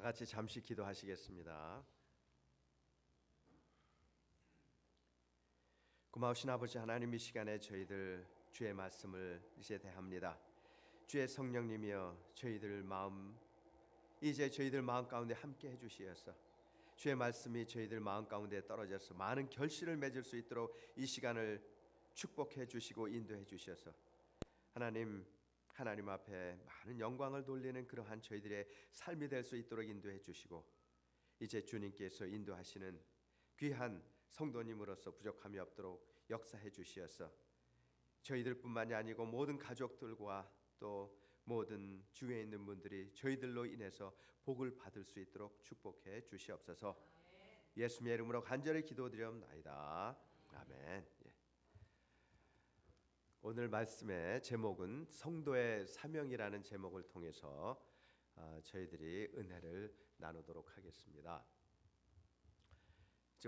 같이 잠시 기도하시겠습니다. 고마우신 아버지 하나님, 이 시간에 저희들 주의 말씀을 이제 대합니다. 주의 성령님이여 저희들 마음 가운데 함께 해주시어서 주의 말씀이 저희들 마음 가운데 떨어져서 많은 결실을 맺을 수 있도록 이 시간을 축복해 주시고 인도해 주셔서 하나님 앞에 많은 영광을 돌리는 그러한 저희들의 삶이 될 수 있도록 인도해 주시고, 이제 주님께서 인도하시는 귀한 성도님으로서 부족함이 없도록 역사해 주시어서 저희들뿐만이 아니고 모든 가족들과 또 모든 주위에 있는 분들이 저희들로 인해서 복을 받을 수 있도록 축복해 주시옵소서. 예수님의 이름으로 간절히 기도드리옵나이다. 아멘. 오늘 말씀의 제목은 성도의 사명이라는 제목을 통해서 저희들이 은혜를 나누도록 하겠습니다.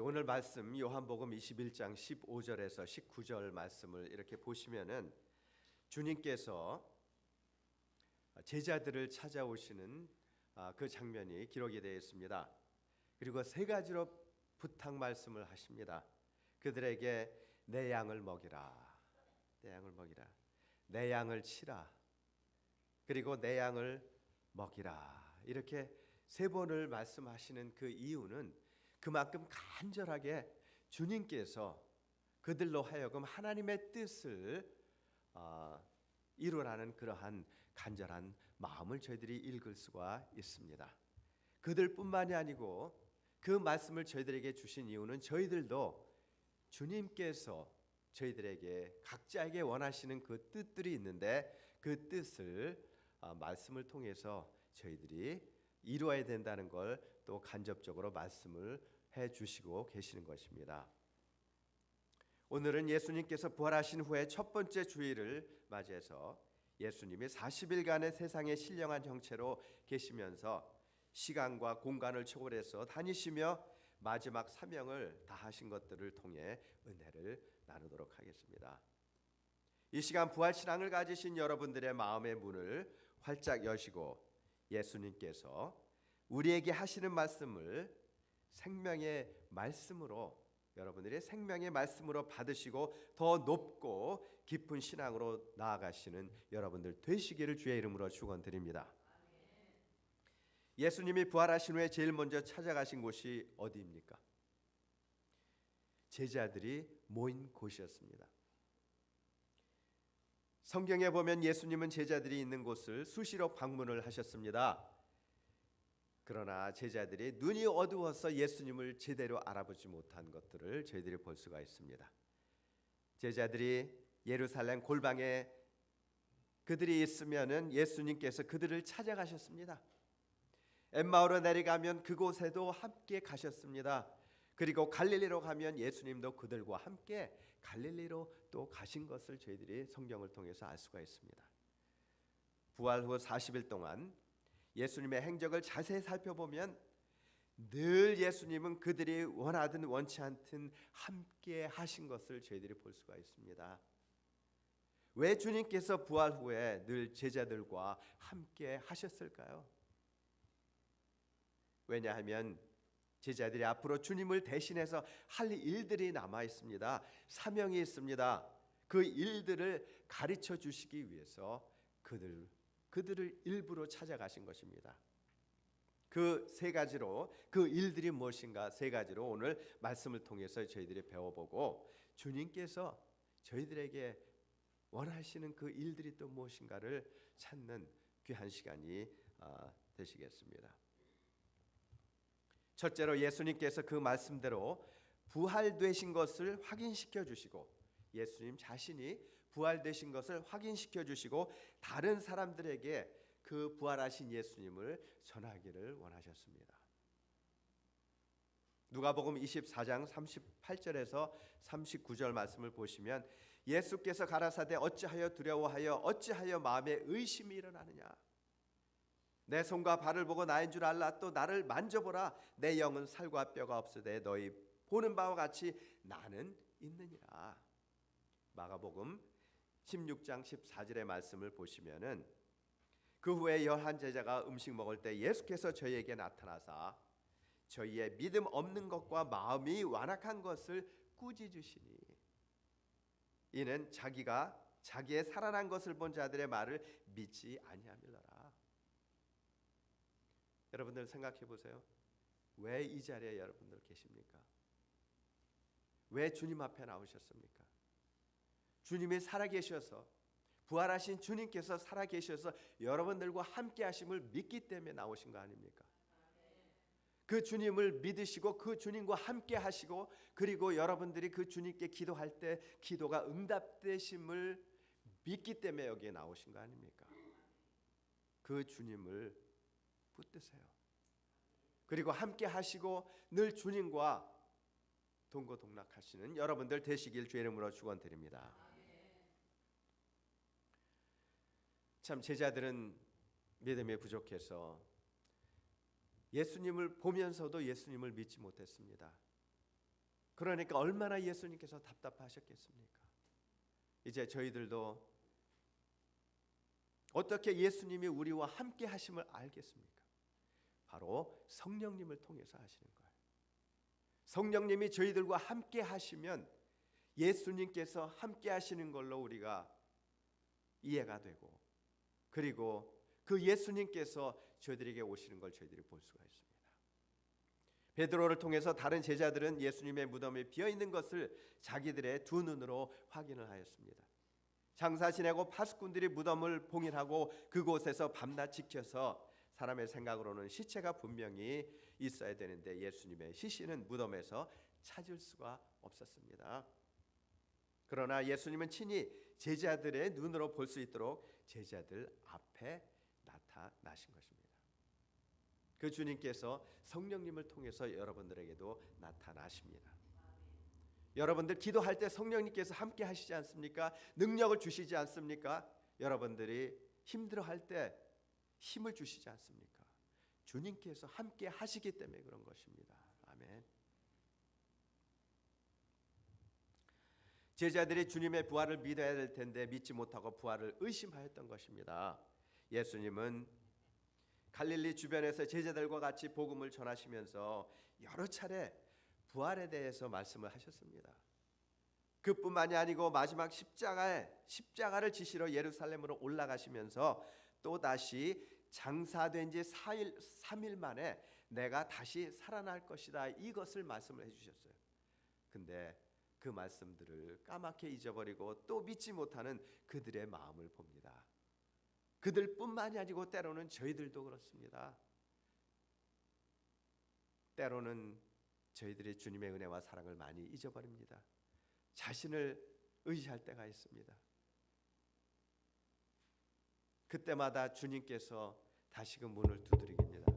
오늘 말씀 요한복음 21장 15절에서 19절 말씀을 이렇게 보시면은 주님께서 제자들을 찾아오시는 그 장면이 기록이 되어 있습니다. 그리고 세 가지로 부탁 말씀을 하십니다. 그들에게 내 양을 먹이라, 내 양을 먹이라, 내 양을 치라, 그리고 내 양을 먹이라, 이렇게 세 번을 말씀하시는 그 이유는 그만큼 간절하게 주님께서 그들로 하여금 하나님의 뜻을 이루라는 그러한 간절한 마음을 저희들이 읽을 수가 있습니다. 그들뿐만이 아니고 그 말씀을 저희들에게 주신 이유는 저희들도 주님께서 저희들에게 각자에게 원하시는 그 뜻들이 있는데 그 뜻을 말씀을 통해서 저희들이 이루어야 된다는 걸 또 간접적으로 말씀을 해 주시고 계시는 것입니다. 오늘은 예수님께서 부활하신 후에 첫 번째 주일을 맞이해서 예수님이 40일간의 세상의 신령한 형체로 계시면서 시간과 공간을 초월해서 다니시며 마지막 사명을 다하신 것들을 통해 은혜를 나누도록 하겠습니다. 이 시간 부활신앙을 가지신 여러분들의 마음의 문을 활짝 여시고 예수님께서 우리에게 하시는 말씀을 생명의 말씀으로, 여러분들의 생명의 말씀으로 받으시고 더 높고 깊은 신앙으로 나아가시는 여러분들 되시기를 주의 이름으로 축원드립니다. 예수님이 부활하신 후에 제일 먼저 찾아가신 곳이 어디입니까? 제자들이 모인 곳이었습니다. 성경에 보면 예수님은 제자들이 있는 곳을 수시로 방문을 하셨습니다. 그러나 제자들이 눈이 어두워서 예수님을 제대로 알아보지 못한 것들을 저희들이 볼 수가 있습니다. 제자들이 예루살렘 골방에 그들이 있으면은 예수님께서 그들을 찾아가셨습니다. 엠마오로 내려가면 그곳에도 함께 가셨습니다. 그리고 갈릴리로 가면 예수님도 그들과 함께 갈릴리로 또 가신 것을 저희들이 성경을 통해서 알 수가 있습니다. 부활 후 40일 동안 예수님의 행적을 자세히 살펴보면 늘 예수님은 그들이 원하든 원치 않든 함께 하신 것을 저희들이 볼 수가 있습니다. 왜 주님께서 부활 후에 늘 제자들과 함께 하셨을까요? 왜냐하면 제자들이 앞으로 주님을 대신해서 할 일들이 남아 있습니다. 사명이 있습니다. 그 일들을 가르쳐 주시기 위해서 그들을 일부러 찾아가신 것입니다. 그 세 가지로, 그 일들이 무엇인가 세 가지로 오늘 말씀을 통해서 저희들이 배워보고 주님께서 저희들에게 원하시는 그 일들이 또 무엇인가를 찾는 귀한 시간이 되시겠습니다. 첫째로 예수님께서 그 말씀대로 부활되신 것을 확인시켜 주시고, 예수님 자신이 부활되신 것을 확인시켜 주시고 다른 사람들에게 그 부활하신 예수님을 전하기를 원하셨습니다. 누가복음 24장 38절에서 39절 말씀을 보시면 예수께서 가라사대 어찌하여 두려워하여 어찌하여 마음에 의심이 일어나느냐, 내 손과 발을 보고 나인 줄 알라. 또 나를 만져보라. 내 영은 살과 뼈가 없으되 너희 보는 바와 같이 나는 있느니라. 마가복음 16장 14절의 말씀을 보시면은 그 후에 11 제자가 음식 먹을 때 예수께서 저희에게 나타나사 저희의 믿음 없는 것과 마음이 완악한 것을 꾸짖으시니 이는 자기가 자기의 살아난 것을 본 자들의 말을 믿지 아니함이로라. 여러분들 생각해 보세요. 왜 이 자리에 여러분들 계십니까? 왜 주님 앞에 나오셨습니까? 주님이 살아계셔서 부활하신 주님께서 살아계셔서 여러분들과 함께 하심을 믿기 때문에 나오신 거 아닙니까? 그 주님을 믿으시고 그 주님과 함께 하시고 그리고 여러분들이 그 주님께 기도할 때 기도가 응답되심을 믿기 때문에 여기에 나오신 거 아닙니까? 그 주님을 붙드세요. 그리고 함께 하시고 늘 주님과 동고동락하시는 여러분들 되시길 주의 이름으로 축원드립니다. 참 제자들은 믿음이 부족해서 예수님을 보면서도 예수님을 믿지 못했습니다. 그러니까 얼마나 예수님께서 답답하셨겠습니까? 이제 저희들도 어떻게 예수님이 우리와 함께 하심을 알겠습니까? 바로 성령님을 통해서 하시는 거예요. 성령님이 저희들과 함께 하시면 예수님께서 함께 하시는 걸로 우리가 이해가 되고 그리고 그 예수님께서 저희들에게 오시는 걸 저희들이 볼 수가 있습니다. 베드로를 통해서 다른 제자들은 예수님의 무덤이 비어 있는 것을 자기들의 두 눈으로 확인을 하였습니다. 장사 지내고 파수꾼들이 무덤을 봉인하고 그곳에서 밤낮 지켜서 사람의 생각으로는 시체가 분명히 있어야 되는데 예수님의 시신은 무덤에서 찾을 수가 없었습니다. 그러나 예수님은 친히 제자들의 눈으로 볼 수 있도록 제자들 앞에 나타나신 것입니다. 그 주님께서 성령님을 통해서 여러분들에게도 나타나십니다. 여러분들 기도할 때 성령님께서 함께 하시지 않습니까? 능력을 주시지 않습니까? 여러분들이 힘들어할 때 힘을 주시지 않습니까? 주님께서 함께 하시기 때문에 그런 것입니다. 아멘. 제자들이 주님의 부활을 믿어야 될 텐데 믿지 못하고 부활을 의심하였던 것입니다. 예수님은 갈릴리 주변에서 제자들과 같이 복음을 전하시면서 여러 차례 부활에 대해서 말씀을 하셨습니다. 그뿐만이 아니고 마지막 십자가를 지시러 예루살렘으로 올라가시면서 또 다시 장사된 지 3일 만에 내가 다시 살아날 것이다 이것을 말씀을 해주셨어요. 근데 그 말씀들을 까맣게 잊어버리고 또 믿지 못하는 그들의 마음을 봅니다. 그들뿐만이 아니고 때로는 저희들도 그렇습니다. 때로는 저희들이 주님의 은혜와 사랑을 많이 잊어버립니다. 자신을 의지할 때가 있습니다. 그때마다 주님께서 다시금 문을 두드리십니다.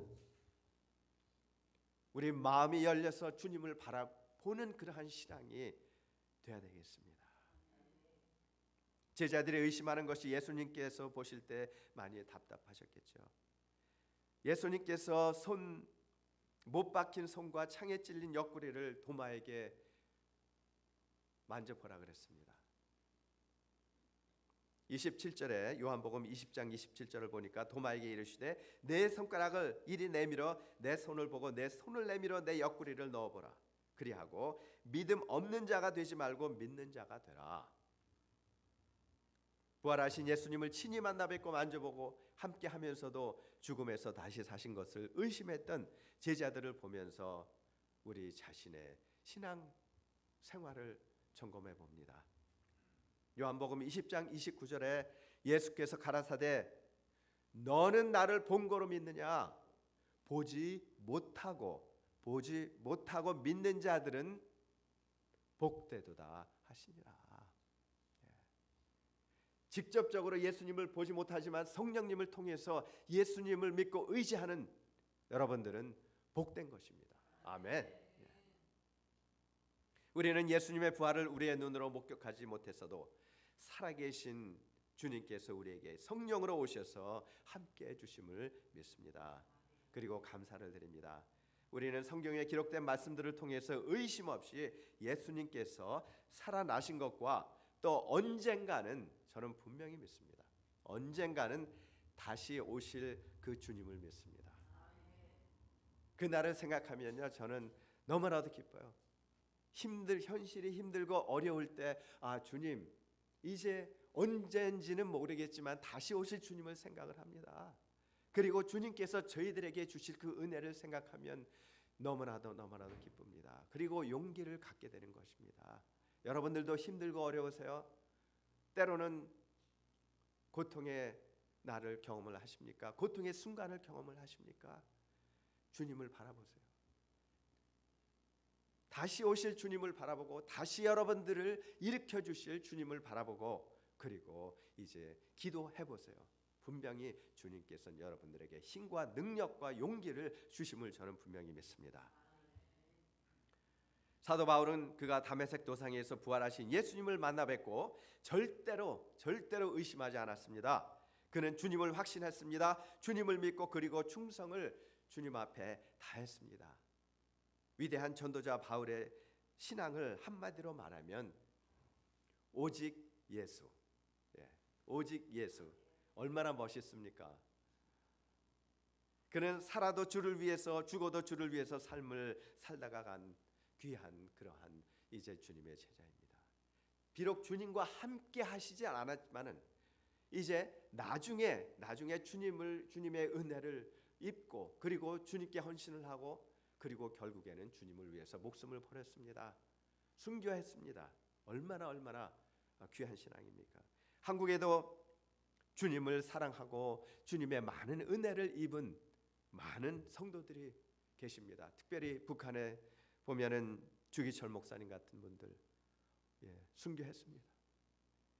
우리 마음이 열려서 주님을 바라보는 그러한 신앙이 되어야 되겠습니다. 제자들이 의심하는 것이 예수님께서 보실 때 많이 답답하셨겠죠. 예수님께서 못 박힌 손과 창에 찔린 옆구리를 도마에게 만져보라 그랬습니다. 27절에 요한복음 20장 27절을 보니까 도마에게 이르시되 내 손가락을 이리 내밀어 내 손을 보고 내 손을 내밀어 내 옆구리를 넣어보라. 그리하고 믿음 없는 자가 되지 말고 믿는 자가 되라. 부활하신 예수님을 친히 만나 뵙고 만져보고 함께 하면서도 죽음에서 다시 사신 것을 의심했던 제자들을 보면서 우리 자신의 신앙 생활을 점검해 봅니다. 요한복음 20장 29절에 예수께서 가라사대 너는 나를 본 거로 믿느냐? 보지 못하고 믿는 자들은 복되도다 하시니라. 직접적으로 예수님을 보지 못하지만 성령님을 통해서 예수님을 믿고 의지하는 여러분들은 복된 것입니다. 아멘. 우리는 예수님의 부활을 우리의 눈으로 목격하지 못했어도 살아계신 주님께서 우리에게 성령으로 오셔서 함께해 주심을 믿습니다. 그리고 감사를 드립니다. 우리는 성경에 기록된 말씀들을 통해서 의심 없이 예수님께서 살아나신 것과 또 언젠가는 저는 분명히 믿습니다. 언젠가는 다시 오실 그 주님을 믿습니다. 그날을 생각하면요, 저는 너무나도 기뻐요. 현실이 힘들고 어려울 때, 주님 이제 언제인지는 모르겠지만 다시 오실 주님을 생각을 합니다. 그리고 주님께서 저희들에게 주실 그 은혜를 생각하면 너무나도 기쁩니다. 그리고 용기를 갖게 되는 것입니다. 여러분들도 힘들고 어려우세요? 때로는 고통의 날을 경험을 하십니까? 고통의 순간을 경험을 하십니까? 주님을 바라보세요. 다시 오실 주님을 바라보고 다시 여러분들을 일으켜 주실 주님을 바라보고 그리고 이제 기도해 보세요. 분명히 주님께서는 여러분들에게 힘과 능력과 용기를 주심을 저는 분명히 믿습니다. 사도 바울은 그가 다메섹 도상에서 부활하신 예수님을 만나 뵙고 절대로 의심하지 않았습니다. 그는 주님을 확신했습니다. 주님을 믿고 그리고 충성을 주님 앞에 다했습니다. 위대한 전도자 바울의 신앙을 한마디로 말하면 오직 예수. 오직 예수. 얼마나 멋있습니까? 그는 살아도 주를 위해서 죽어도 주를 위해서 삶을 살다가 간 귀한 그러한 이제 주님의 제자입니다. 비록 주님과 함께 하시지 않았지만은 이제 나중에 주님의 은혜를 입고 그리고 주님께 헌신을 하고 그리고 결국에는 주님을 위해서 목숨을 버렸습니다. 순교했습니다. 얼마나 귀한 신앙입니까? 한국에도 주님을 사랑하고 주님의 많은 은혜를 입은 많은 성도들이 계십니다. 특별히 북한에 보면은 주기철 목사님 같은 분들 순교했습니다.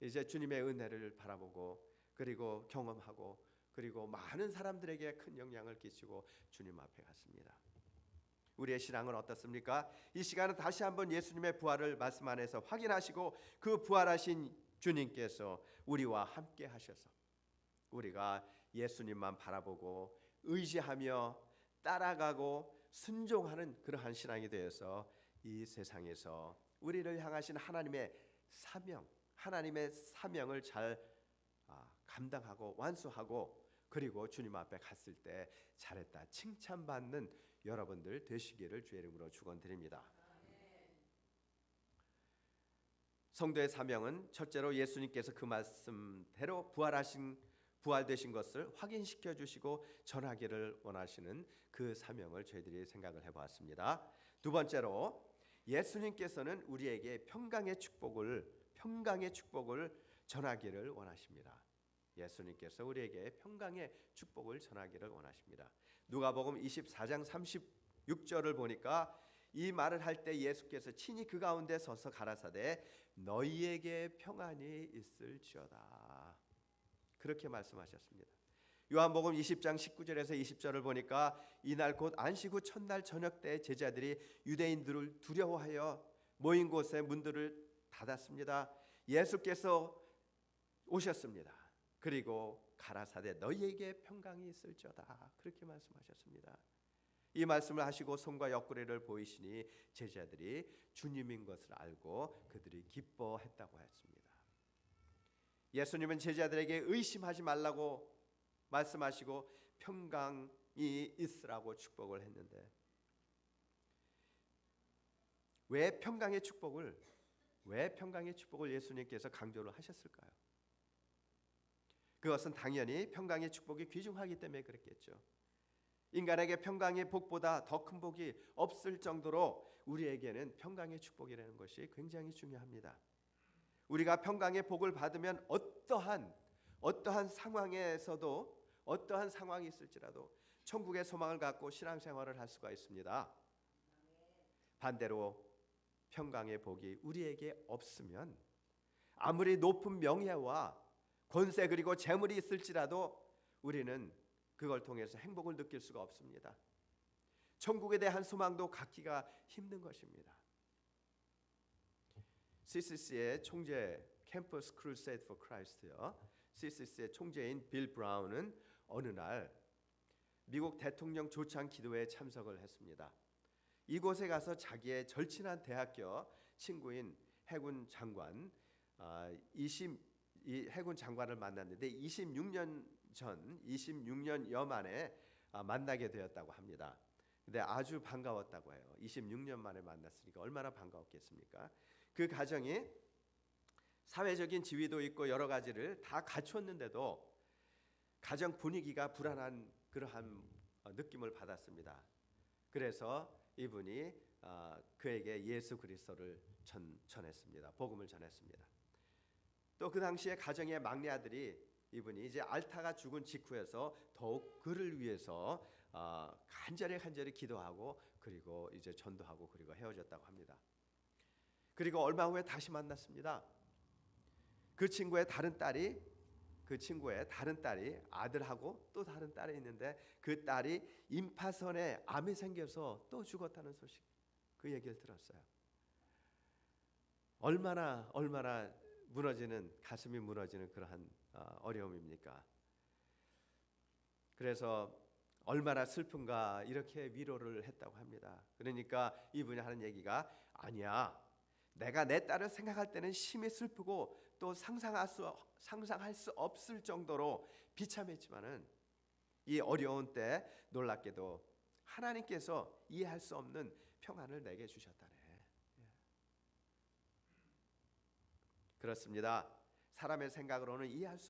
이제 주님의 은혜를 바라보고 그리고 경험하고 그리고 많은 사람들에게 큰 영향을 끼치고 주님 앞에 갔습니다. 우리의 신앙은 어떻습니까? 이 시간은 다시 한번 예수님의 부활을 말씀 안에서 확인하시고 그 부활하신 주님께서 우리와 함께 하셔서 우리가 예수님만 바라보고 의지하며 따라가고 순종하는 그러한 신앙이 되어서 이 세상에서 우리를 향하신 하나님의 사명을 잘 감당하고 완수하고 그리고 주님 앞에 갔을 때 잘했다 칭찬받는 여러분들 되시기를 주의 이름으로 축원드립니다. 성도의 사명은 첫째로 예수님께서 그 말씀대로 부활되신 것을 확인시켜 주시고 전하기를 원하시는 그 사명을 저희들이 생각을 해보았습니다. 두 번째로 예수님께서는 우리에게 평강의 축복을 전하기를 원하십니다. 예수님께서 우리에게 평강의 축복을 전하기를 원하십니다. 누가복음 24장 36절을 보니까 이 말을 할 때 예수께서 친히 그 가운데 서서 가라사대 너희에게 평안이 있을지어다 그렇게 말씀하셨습니다. 요한복음 20장 19절에서 20절을 보니까 이날 곧 안식 후 첫날 저녁 때 제자들이 유대인들을 두려워하여 모인 곳에 문들을 닫았습니다. 예수께서 오셨습니다. 그리고 가라사대 너희에게 평강이 있을지어다 그렇게 말씀하셨습니다. 이 말씀을 하시고 손과 옆구리를 보이시니 제자들이 주님인 것을 알고 그들이 기뻐했다고 했습니다. 예수님은 제자들에게 의심하지 말라고 말씀하시고 평강이 있으라고 축복을 했는데 왜 평강의 축복을 예수님께서 강조를 하셨을까요? 그것은 당연히 평강의 축복이 귀중하기 때문에 그랬겠죠. 인간에게 평강의 복보다 더 큰 복이 없을 정도로 우리에게는 평강의 축복이라는 것이 굉장히 중요합니다. 우리가 평강의 복을 받으면 어떠한 상황에서도 어떠한 상황이 있을지라도 천국의 소망을 갖고 신앙생활을 할 수가 있습니다. 반대로 평강의 복이 우리에게 없으면 아무리 높은 명예와 권세 그리고 재물이 있을지라도 우리는 그걸 통해서 행복을 느낄 수가 없습니다. 천국에 대한 소망도 갖기가 힘든 것입니다. CCC의 총재 캠퍼스 크루세이드 포 크라이스트요. CCC의 총재인 빌 브라운은 어느 날 미국 대통령 초청 기도회에 참석을 했습니다. 이곳에 가서 자기의 절친한 대학교 친구인 해군 장관을 만났는데 26년 전 26년여 만에 만나게 되었다고 합니다. 근데 아주 반가웠다고 해요. 26년 만에 만났으니까 얼마나 반가웠겠습니까? 그 가정이 사회적인 지위도 있고 여러 가지를 다 갖췄는데도 가정 분위기가 불안한 그러한 느낌을 받았습니다. 그래서 이분이 그에게 예수 그리스도를 전했습니다. 복음을 전했습니다. 또 그 당시에 가정의 막내 아들이 이분이 이제 알타가 죽은 직후에서 더욱 그를 위해서 간절히 기도하고 그리고 이제 전도하고 그리고 헤어졌다고 합니다. 그리고 얼마 후에 다시 만났습니다. 그 친구의 다른 딸이 아들하고 또 다른 딸이 있는데 그 딸이 임파선에 암이 생겨서 또 죽었다는 소식, 그 얘기를 들었어요. 얼마나 가슴이 무너지는 그러한 어려움입니까? 그래서 얼마나 슬픈가 이렇게 위로를 했다고 합니다. 그러니까 이분이 하는 얘기가, 아니야, 내가 내 딸을 생각할 때는 심히 슬프고 또 상상할 수 없을 정도로 비참했지만은 이 어려운 때 놀랍게도 하나님께서 이해할 수 없는 평안을 내게 주셨다네. 그렇습니다. 사람의 생각으로는 이해할 수